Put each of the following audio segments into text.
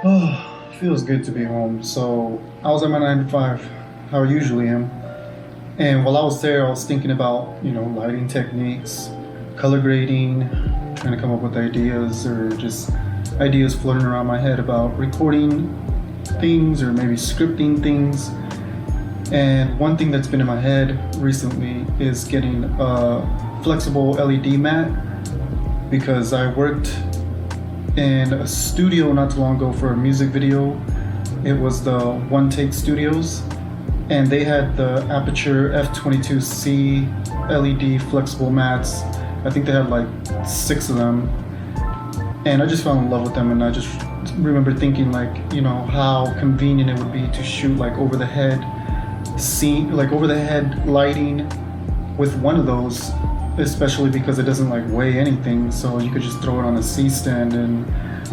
Oh, feels good to be home. So I was at my 9 to 5, how I usually am. And while I was there, I was thinking about, lighting techniques, color grading, trying to come up with ideas or just ideas floating around my head about recording things or maybe scripting things. And one thing that's been in my head recently is getting a flexible LED mat because I worked in a studio not too long ago for a music video. It was the One Take Studios, and they had the Aperture F22C LED flexible mats. I think they had like 6 of them, and I just fell in love with them. And I just remember thinking how convenient it would be to shoot like over the head lighting with one of those, especially because it doesn't weigh anything, so you could just throw it on a C-stand and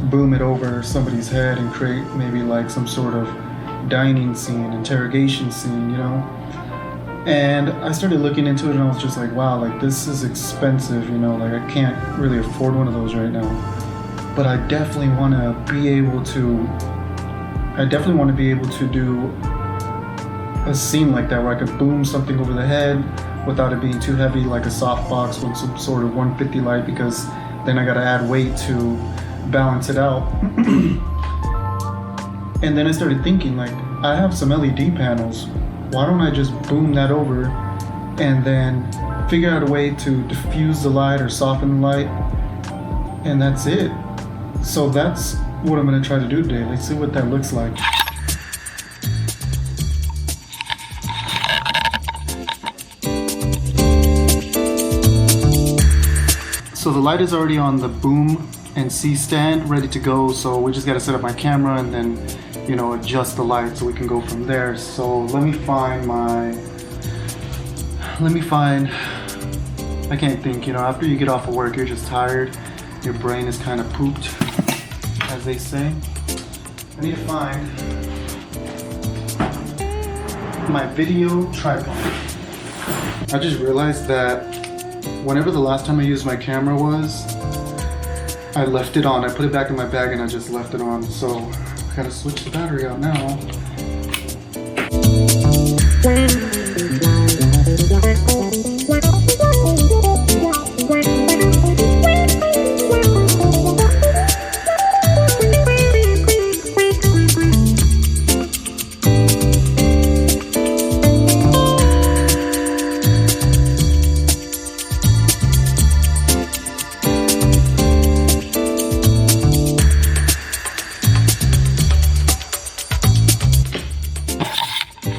boom it over somebody's head and create maybe some sort of dining scene, interrogation scene, And I started looking into it and I was just like, wow, this is expensive, I can't really afford one of those right now. But I definitely want to be able to do a scene like that where I could boom something over the head without it being too heavy, like a softbox with some sort of 150 light, because then I gotta add weight to balance it out. And then I started thinking, I have some LED panels. Why don't I just boom that over and then figure out a way to diffuse the light or soften the light, and that's it. So that's what I'm gonna try to do today. Let's see what that looks like. So the light is already on the boom and C stand, ready to go. So we just gotta set up my camera and then, adjust the light so we can go from there. So let me find, I can't think, after you get off of work, you're just tired. Your brain is kind of pooped, as they say. I need to find my video tripod. I just realized that whenever the last time I used my camera was, I left it on. I put it back in my bag and I just left it on. So I gotta switch the battery out now.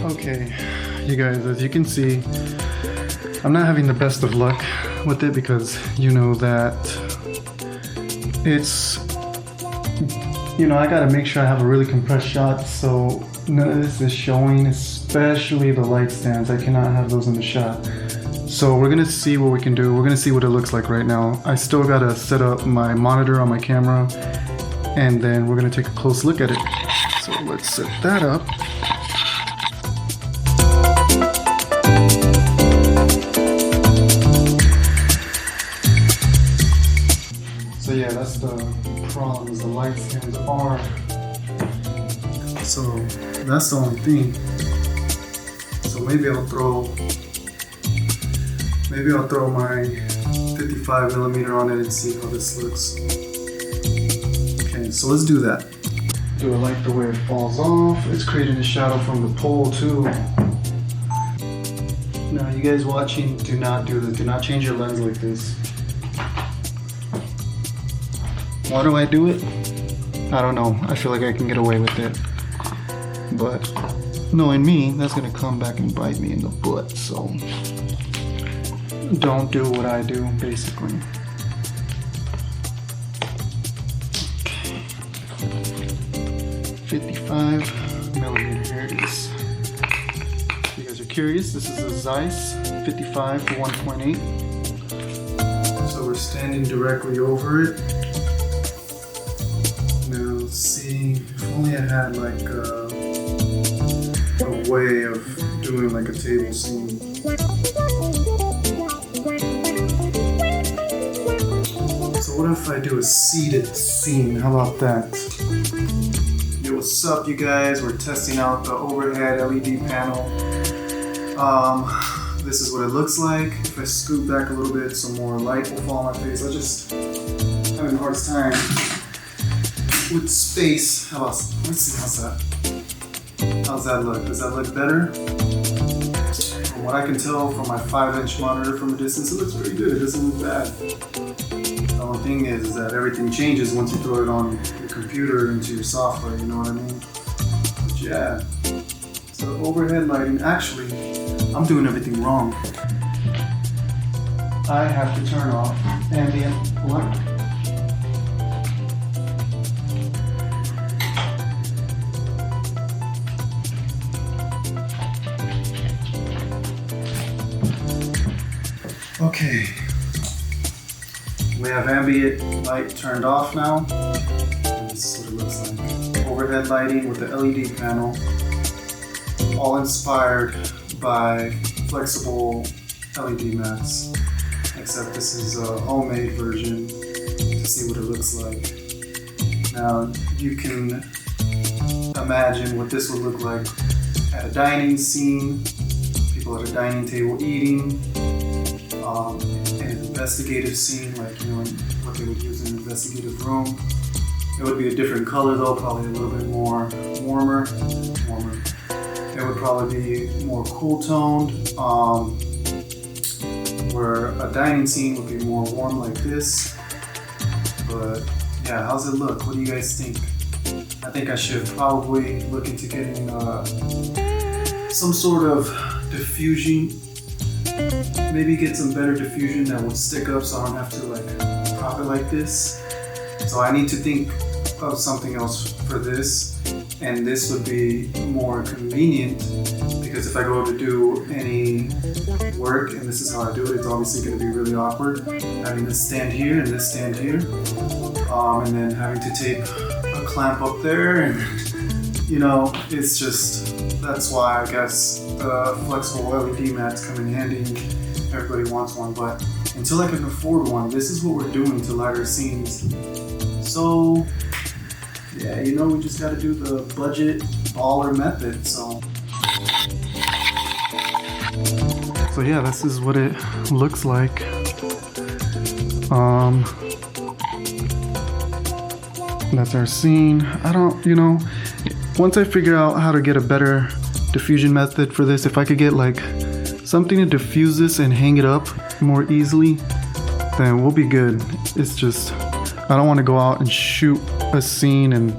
Okay, you guys, as you can see, I'm not having the best of luck with it because that it's, I gotta make sure I have a really compressed shot so none of this is showing, especially the light stands. I cannot have those in the shot. So we're gonna see what we can do. We're gonna see what it looks like right now. I still gotta set up my monitor on my camera and then we're gonna take a close look at it. So let's set that up. So yeah, that's the problems, the light stands are. So that's the only thing. So maybe I'll throw my 55mm on it and see how this looks. Okay, so let's do that. Do I like the way it falls off? It's creating a shadow from the pole too. Now you guys watching, do not do this. Do not change your lens like this. Why do I do it? I don't know. I feel like I can get away with it. But knowing me, that's gonna come back and bite me in the butt, so don't do what I do, basically. Okay. 55mm, here it is. If you guys are curious, this is a Zeiss 55 to 1.8. So we're standing directly over it. Now, see, if only I had a way of doing a table scene. So what if I do a seated scene? How about that? what's up, you guys? We're testing out the overhead LED panel. This is what it looks like. If I scoot back a little bit, some more light will fall on my face. I just having a hard time with space. Let's see, how's that look? Does that look better? From what I can tell from my 5-inch monitor from a distance, it looks pretty good. It doesn't look bad. The only thing is that everything changes once you throw it on your computer into your software, you know what I mean? But yeah. So overhead lighting, actually, I'm doing everything wrong. I have to turn off ambient light. Okay, we have ambient light turned off now. This is what it looks like. Overhead lighting with the LED panel, all inspired by flexible LED mats, except this is a homemade version to see what it looks like. Now, you can imagine what this would look like at a dining scene, people at a dining table eating, in an investigative scene, like, you know, what they would use in an investigative room. It would be a different color though, probably a little bit more warmer. It would probably be more cool toned, where a dining scene would be more warm like this. But yeah, how's it look? What do you guys think? I think I should probably look into getting some sort of diffusion. Maybe get some better diffusion that would stick up so I don't have to like prop it like this. So I need to think of something else for this, and this would be more convenient because if I go to do any work and this is how I do it, it's obviously going to be really awkward having this stand here and this stand here, and then having to tape a clamp up there, and you know, it's just, that's why I guess the flexible LED mats come in handy. Everybody wants one, but until I can afford one, this is what we're doing to light our scenes. So yeah, you know, we just gotta do the budget baller method, so yeah, this is what it looks like. That's our scene. I don't, you know, once I figure out how to get a better diffusion method for this, if I could get like something to diffuse this and hang it up more easily, then we'll be good. It's just, I don't want to go out and shoot a scene and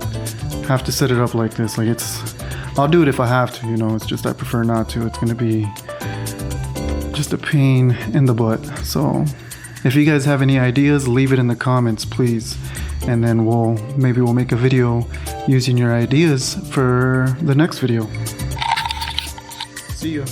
have to set it up like this. Like, it's, I'll do it if I have to, you know, it's just I prefer not to. It's gonna be just a pain in the butt. So if you guys have any ideas, leave it in the comments, please. And then maybe we'll make a video using your ideas for the next video. See ya.